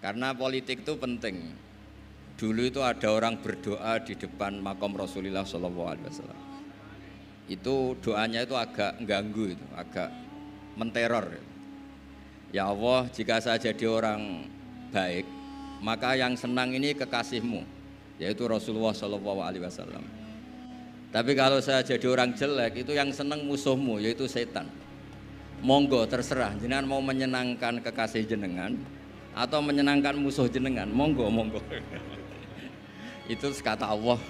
Karena politik itu penting. Dulu itu ada orang berdoa di depan makam Rasulullah SAW. Itu doanya itu agak ganggu, itu agak menteror. Ya Allah, jika saya jadi orang baik, maka yang senang ini kekasihmu, yaitu Rasulullah SAW. Tapi kalau saya jadi orang jelek, itu yang senang musuhmu, yaitu setan. Monggo terserah, jenengan mau menyenangkan kekasih jenengan atau menyenangkan musuh jenengan, monggo. Itu kata Allah,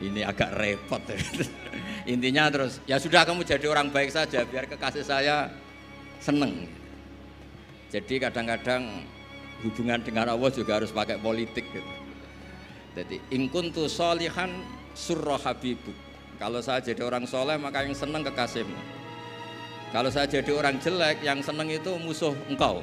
ini agak repot. Intinya terus, ya sudah kamu jadi orang baik saja, biar kekasih saya seneng. Jadi kadang-kadang hubungan dengan Allah juga harus pakai politik gitu. Jadi in kuntu sholihan surra habibuk. Kalau saya jadi orang soleh maka yang seneng kekasihmu. Kalau saya jadi orang jelek yang seneng itu musuh engkau.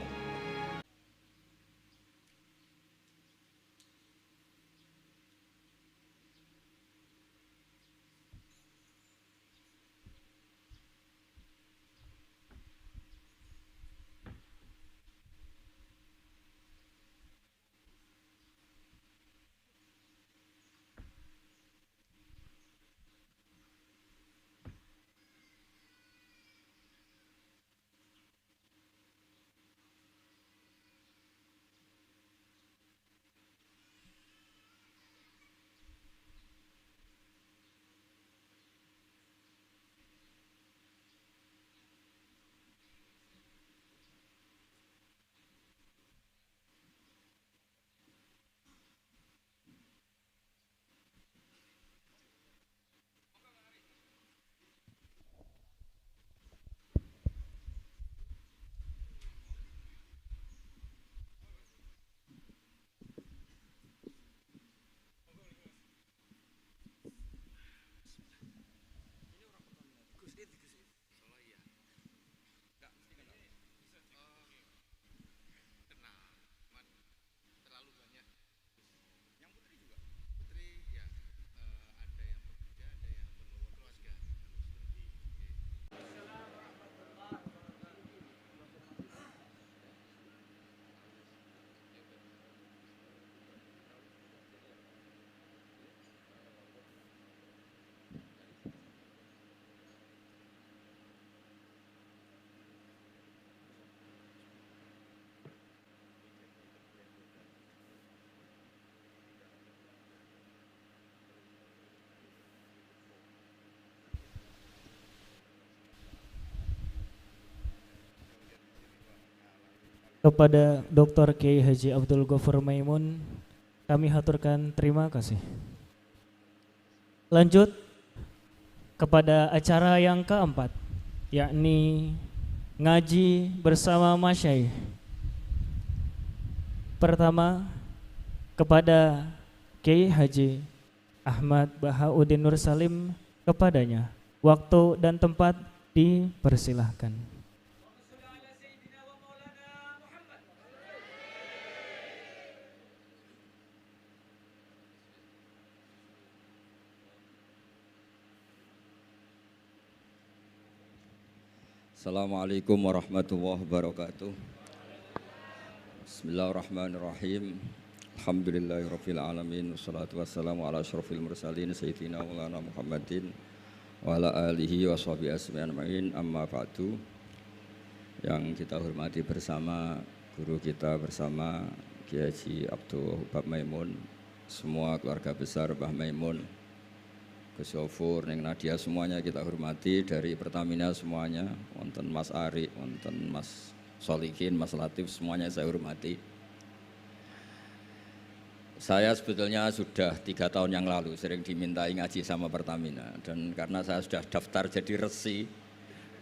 Kepada Dr. Kiai Haji Abdul Ghaffar Maimun kami haturkan terima kasih. Lanjut kepada acara yang keempat, yakni ngaji bersama masyaikh. Pertama kepada Kiai Haji Ahmad Bahauddin Nur Salim, kepadanya waktu dan tempat dipersilahkan. Assalamualaikum warahmatullahi wabarakatuh. Bismillahirrahmanirrahim. Alhamdulillahirabbil alamin wassalatu wassalamu ala asyrofil mursalin sayyidina maulana Muhammadin wa ala alihi wa sahbihi ajmain. Amma ba'du. Yang kita hormati bersama guru kita bersama Kiai Haji Abdul Ghaffar Maimun, semua keluarga besar Mbah Maimun, Gus Yofur, Neng Nadia, semuanya kita hormati, dari Pertamina semuanya, wonten Mas Ari, wonten Mas Solikin, Mas Latif, semuanya saya hormati. Saya sebetulnya sudah 3 tahun yang lalu sering dimintai ngaji sama Pertamina, dan karena saya sudah daftar jadi resi,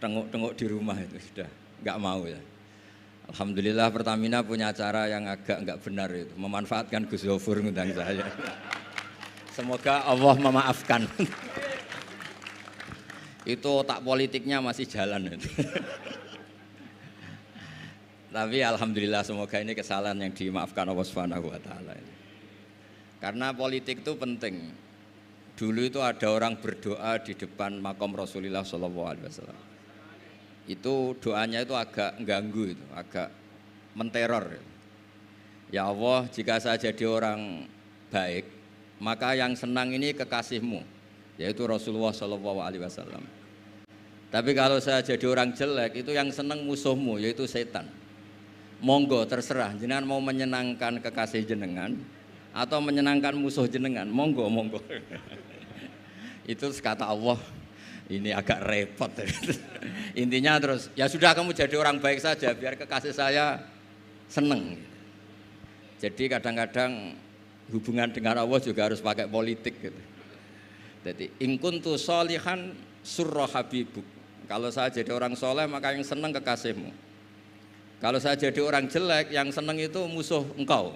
tengok-tengok di rumah itu sudah nggak mau ya. Alhamdulillah Pertamina punya cara yang agak nggak benar itu, memanfaatkan Gus Yofur ngundang saya. Semoga Allah memaafkan. Itu otak politiknya masih jalan itu. Tapi alhamdulillah semoga ini kesalahan yang dimaafkan Allah Subhanahu wa taala. Karena politik itu penting. Dulu itu ada orang berdoa di depan makam Rasulullah SAW. Itu doanya itu agak ganggu, itu agak menteror. Ya Allah, jika saya jadi orang baik, maka yang senang ini kekasihmu, yaitu Rasulullah SAW. Tapi kalau saya jadi orang jelek, itu yang senang musuhmu, yaitu setan. Monggo terserah, jenengan mau menyenangkan kekasih jenengan atau menyenangkan musuh jenengan, monggo. Itu kata Allah, ini agak repot. Intinya terus, ya sudah kamu jadi orang baik saja, biar kekasih saya seneng. Jadi kadang-kadang hubungan dengan Allah juga harus pakai politik gitu. Jadi in kuntu sholihan surra habibuk. Kalau saya jadi orang soleh maka yang senang kekasihmu. Kalau saya jadi orang jelek yang senang itu musuh engkau.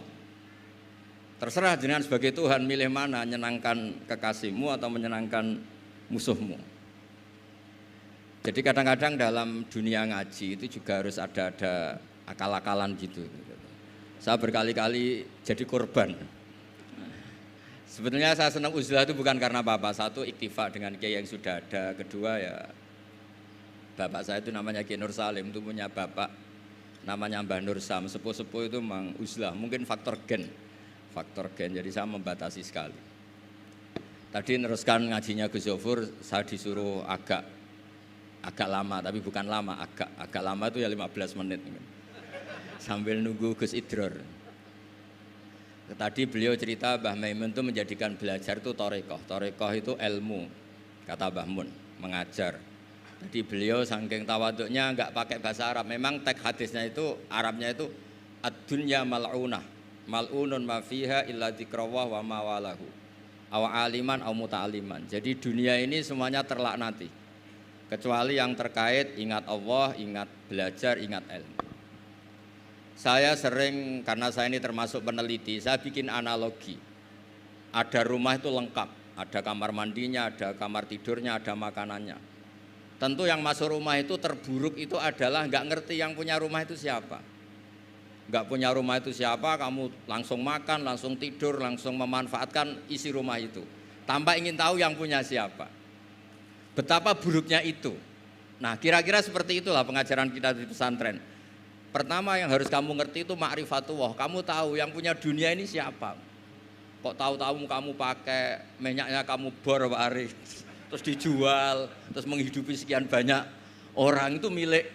Terserah jenengan sebagai Tuhan milih mana, menyenangkan kekasihmu atau menyenangkan musuhmu. Jadi kadang-kadang dalam dunia ngaji itu juga harus ada akal-akalan gitu. Saya berkali-kali jadi korban. Sebetulnya saya senang uzlah itu bukan karena apa-apa. Satu, iktifa dengan kiai yang sudah ada. Kedua, ya bapak saya itu namanya Kiai Nur Salim, itu punya bapak namanya Mbah Nur Sam. Sepuh-sepuh itu memang uzlah. Mungkin faktor gen. Jadi saya membatasi sekali. Tadi neruskan ngajinya Gus Zofur, saya disuruh agak lama, tapi bukan lama, agak lama itu ya 15 menit. Sambil nunggu Gus Idror. Tadi beliau cerita Mbah Maimun itu menjadikan belajar itu torekoh. Torekoh itu ilmu, kata Mbah Mun, mengajar. Jadi beliau saking tawaduknya enggak pakai bahasa Arab. Memang teks hadisnya itu Arabnya itu ad-dunya mal'unah, mal'unun ma fiha illa dzikrawah wa ma walahu. Aw aliman aw muta'aliman. Jadi dunia ini semuanya terlaknati. Kecuali yang terkait ingat Allah, ingat belajar, ingat ilmu. Saya sering, karena saya ini termasuk peneliti, saya bikin analogi. Ada rumah itu lengkap, ada kamar mandinya, ada kamar tidurnya, ada makanannya. Tentu yang masuk rumah itu terburuk itu adalah nggak ngerti yang punya rumah itu siapa. Nggak punya rumah itu siapa, kamu langsung makan, langsung tidur, langsung memanfaatkan isi rumah itu. Tanpa ingin tahu yang punya siapa. Betapa buruknya itu. Nah, kira-kira seperti itulah pengajaran kita di pesantren. Pertama yang harus kamu ngerti itu ma'rifatullah. Kamu tahu yang punya dunia ini siapa. Kok tahu-tahu kamu pakai minyaknya kamu bor Pak Ari, terus dijual, terus menghidupi sekian banyak orang, itu milik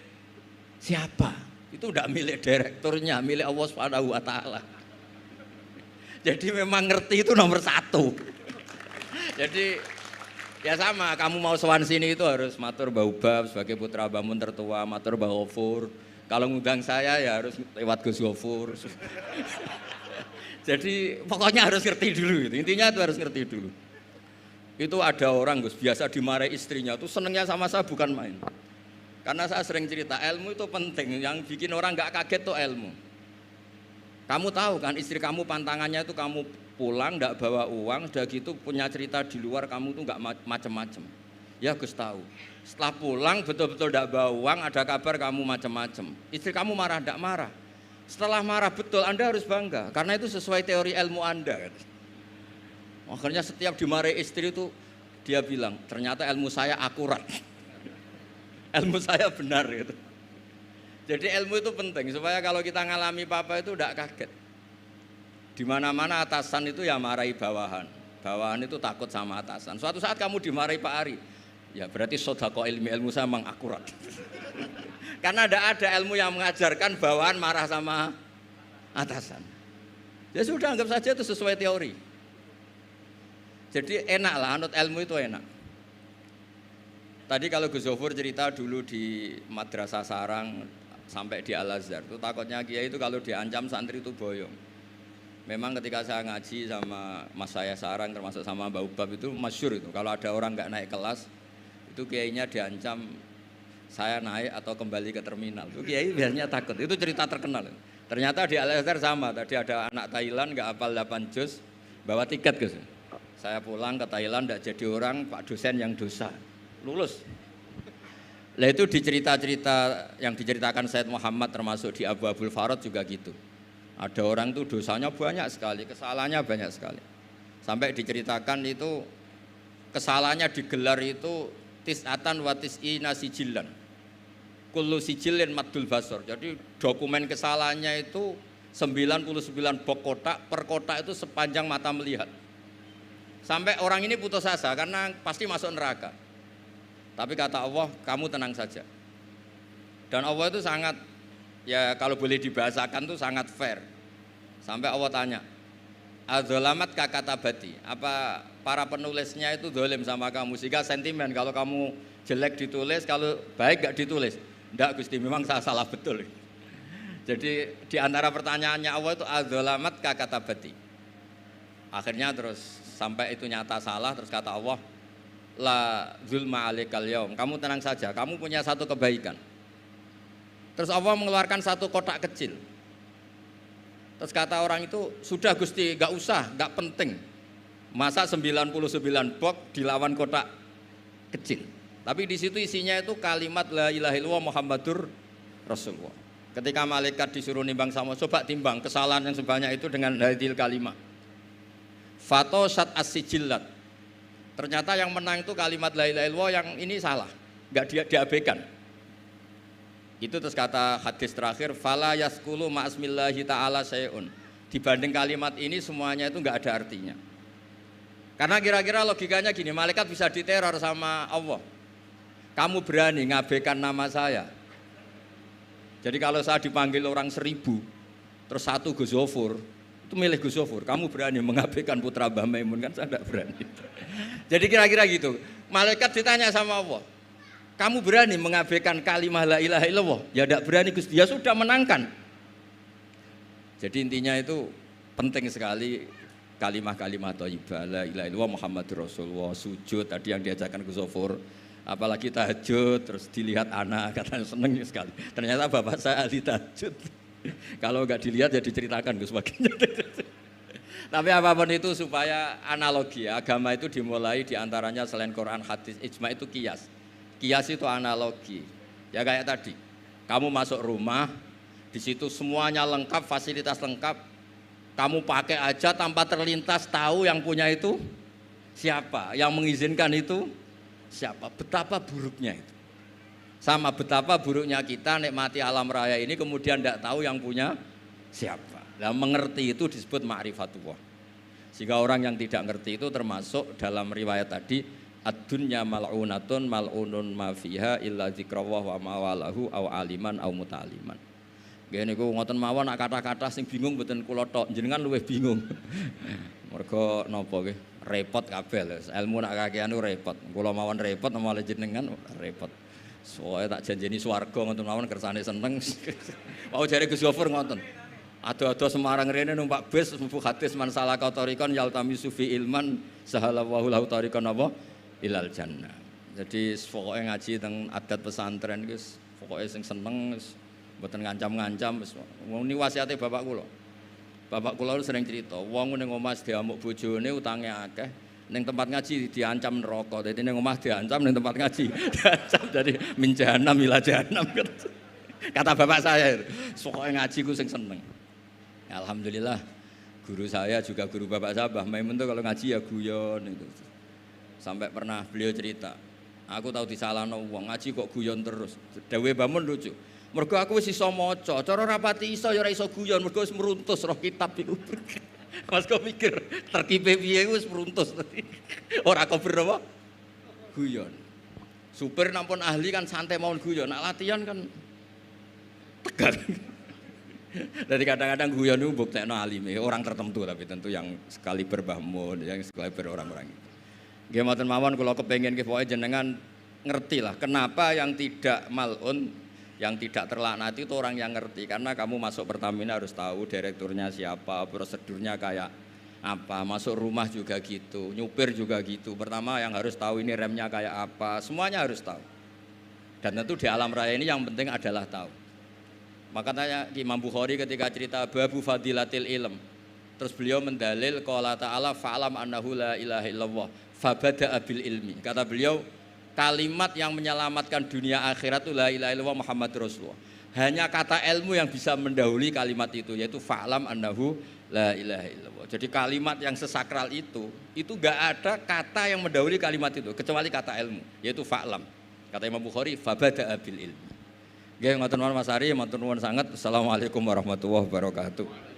siapa? Itu tidak milik direkturnya, milik Allah Subhanahu wa taala. Jadi memang ngerti itu nomor satu. Jadi ya sama, kamu mau sowan sini itu harus matur Mbah Ubab sebagai putra Mbah Mun tertua, matur Mbah Ghafur. Kalau ngundang saya ya harus lewat Gus Ghafur. Jadi pokoknya harus ngerti dulu gitu. Intinya itu harus ngerti dulu. Itu ada orang Gus biasa dimarahi istrinya tuh senengnya sama saya bukan main. Karena saya sering cerita ilmu itu penting, yang bikin orang nggak kaget tuh ilmu. Kamu tahu kan istri kamu pantangannya itu kamu pulang nggak bawa uang, udah gitu punya cerita di luar kamu tuh nggak macem-macem. Ya Gus tahu. Setelah pulang betul-betul tidak bawa uang, ada kabar kamu macam-macam. Istri kamu marah, tidak marah. Setelah marah betul, Anda harus bangga. Karena itu sesuai teori ilmu Anda. Akhirnya setiap dimarahi istri itu, dia bilang, ternyata ilmu saya akurat. Ilmu saya benar. Gitu. Jadi ilmu itu penting, supaya kalau kita ngalami apa-apa itu tidak kaget. Di mana-mana atasan itu ya marahi bawahan. Bawahan itu takut sama atasan. Suatu saat kamu dimarahi Pak Ari, ya berarti sodako ilmu saya memang akurat. Karena ada ilmu yang mengajarkan bawahan marah sama atasan. Ya sudah, anggap saja itu sesuai teori. Jadi enak lah, anut ilmu itu enak. Tadi kalau Gus Zofur cerita dulu di Madrasah Sarang sampai di Al-Azhar, itu takutnya kiai itu kalau diancam santri itu boyong. Memang ketika saya ngaji sama mas saya Sarang termasuk sama Mbak Ubab itu masyhur itu. Kalau ada orang nggak naik kelas, itu kiainya diancam saya naik atau kembali ke terminal. Itu kiai biasanya takut. Itu cerita terkenal. Ternyata di Al-Azhar sama. Tadi ada anak Thailand nggak hafal 8 juz, bawa tiket Gus. Saya pulang ke Thailand tidak jadi orang, Pak dosen yang dosa. Lulus. Lah itu di cerita-cerita yang diceritakan Said Muhammad termasuk di Abu Abdul Farad juga gitu. Ada orang tuh dosanya banyak sekali, kesalahannya banyak sekali. Sampai diceritakan itu kesalahannya digelar itu tis'atan wa tis'ina sijilan. Kullu sijilin maddul basor. Jadi dokumen kesalahannya itu 99 box kotak, per kotak itu sepanjang mata melihat. Sampai orang ini putus asa karena pasti masuk neraka. Tapi kata Allah, kamu tenang saja. Dan Allah itu sangat, ya kalau boleh dibahasakan itu sangat fair. Sampai Allah tanya, adzalamat kakatabati, apa para penulisnya itu dolim sama kamu sehingga sentimen kalau kamu jelek ditulis, kalau baik gak ditulis. Enggak Gusti, memang saya salah betul. Jadi di antara pertanyaannya Allah itu adzalamat kakatabati. Akhirnya terus sampai itu nyata salah, terus kata Allah, la zulma alaikal yaum, kamu tenang saja, kamu punya satu kebaikan. Terus Allah mengeluarkan satu kotak kecil. Terus kata orang itu, sudah Gusti, gak usah, gak penting. Masa 99 box dilawan kotak kecil. Tapi di situ isinya itu kalimat la ilaha illallah Muhammadur Rasulullah. Ketika malaikat disuruh nimbang sama, coba timbang kesalahan yang sebanyak itu dengan hadil kalimat. Fatosat as-sijillat. Ternyata yang menang itu kalimat la ilaha illallah, yang ini salah, nggak diabaikan. Itu terus kata hadis terakhir, fala yaskulu ma'asmillahi ta'ala syai'un. Dibanding kalimat ini semuanya itu nggak ada artinya. Karena kira-kira logikanya gini, malaikat bisa diteror sama Allah. Kamu berani ngabaikan nama saya. Jadi kalau saya dipanggil orang 1000, terus satu Gus Zofur, itu milih Gus Zofur, kamu berani mengabaikan putra Mbah Maimun, kan saya tidak berani. Jadi kira-kira gitu, malaikat ditanya sama Allah, kamu berani mengabaikan kalimat la ilaha illallah? Ya tidak berani Gus, dia sudah menangkan. Jadi intinya itu penting sekali kalimat-kalimat thayyibah la ilaha illallah Muhammadur Rasulullah, sujud tadi yang diajarkan Gus Zofur. Apalagi tahajud, terus dilihat anak, katanya seneng sekali. Ternyata bapak saya ahli tahajud. Kalau nggak dilihat ya diceritakan Gus baginya. Tapi apapun itu supaya analogi, agama itu dimulai diantaranya selain Quran, hadis, ijma itu kias. Kias itu analogi. Ya kayak tadi, kamu masuk rumah, di situ semuanya lengkap, fasilitas lengkap. Kamu pakai aja tanpa terlintas tahu yang punya itu siapa, yang mengizinkan itu siapa, betapa buruknya itu. Sama betapa buruknya kita nikmati alam raya ini kemudian tidak tahu yang punya siapa. Nah, mengerti itu disebut ma'rifatullah. Sehingga orang yang tidak ngerti itu termasuk dalam riwayat tadi, ad-dunya mal'unatun mal'unun ma fiha illa dzikrawah wa mawalahu au aliman au muta'aliman. Nggih niku ngoten mawon, nak kata-kata sing bingung mboten kula tok, jenengan luwih bingung. Mergo napa nggih? Repot kabeh. Ilmu nak kakean repot. Kula mawon repot malah jenengan repot. Soale tak janjeni swarga ngoten mawon kersane seneng. Mau jare Gus Gofur ngoten. Ado-ado Semarang rene numpak bis mlebu hadis man salaka tariqan yaltamisu fi ilman sahalallahu lahu tariqan apa ilal jannah. Jadi pokoke ngaji teng adat pesantren wis pokoke sing seneng wis mboten ngancam-ngancam wis. Ini wasiate bapak kula. Bapak kula sering cerita, wong ning omah diamuk bojone utange akeh, ning tempat ngaji diancam neraka. Dadi ning omah diancam, ning tempat ngaji diancam. Jadi min jahanam ila jahanam. Kata bapak saya, pokoke ngaji ku sing seneng. Alhamdulillah, guru saya juga guru bapak saya, Mbah Maimun tuh kalau ngaji ya guyon itu. Sampai pernah beliau cerita, aku tahu disalahno wong ngaji kok guyon terus. Dewe Bamun lucu. Mergo aku wis iso maca, cara rapati iso ya ora iso guyon, mergo wis meruntus roh kitab iku. Mas kok mikir terkipe piye wis meruntus. Ora kober apa? Guyon. Supir nampun ahli kan santai mawon guyon, nak latihan kan tegar. Jadi kadang-kadang guyon itu buktekno alime, orang tertentu tapi tentu yang sekali berbahmun, yang sekali berorang-orang. Nggih mboten mawon kula kepengin nggih pokoke jenengan ngerti lah kenapa yang tidak mal'un, yang tidak terlaknati itu orang yang ngerti. Karena kamu masuk Pertamina harus tahu direkturnya siapa, prosedurnya kayak apa, masuk rumah juga gitu, nyupir juga gitu. Pertama yang harus tahu ini remnya kayak apa, semuanya harus tahu. Dan tentu di alam raya ini yang penting adalah tahu. Makanya Imam Bukhari ketika cerita babu fadilatil ilm, terus beliau mendalil qala ta'ala fa'lam annahu la ilaha illallah fabada'a bil ilmi. Kata beliau kalimat yang menyelamatkan dunia akhirat itu la ilaha illallah Muhammadur Rasulullah. Hanya kata ilmu yang bisa mendahului kalimat itu, yaitu fa'lam annahu la ilaha illallah. Jadi kalimat yang sesakral itu enggak ada kata yang mendahului kalimat itu kecuali kata ilmu, yaitu fa'lam. Kata Imam Bukhari fabada'a bil ilmi. Nggih, ngoten mawon Mas Ari, matur nuwun sanget. Assalamualaikum warahmatullahi wabarakatuh.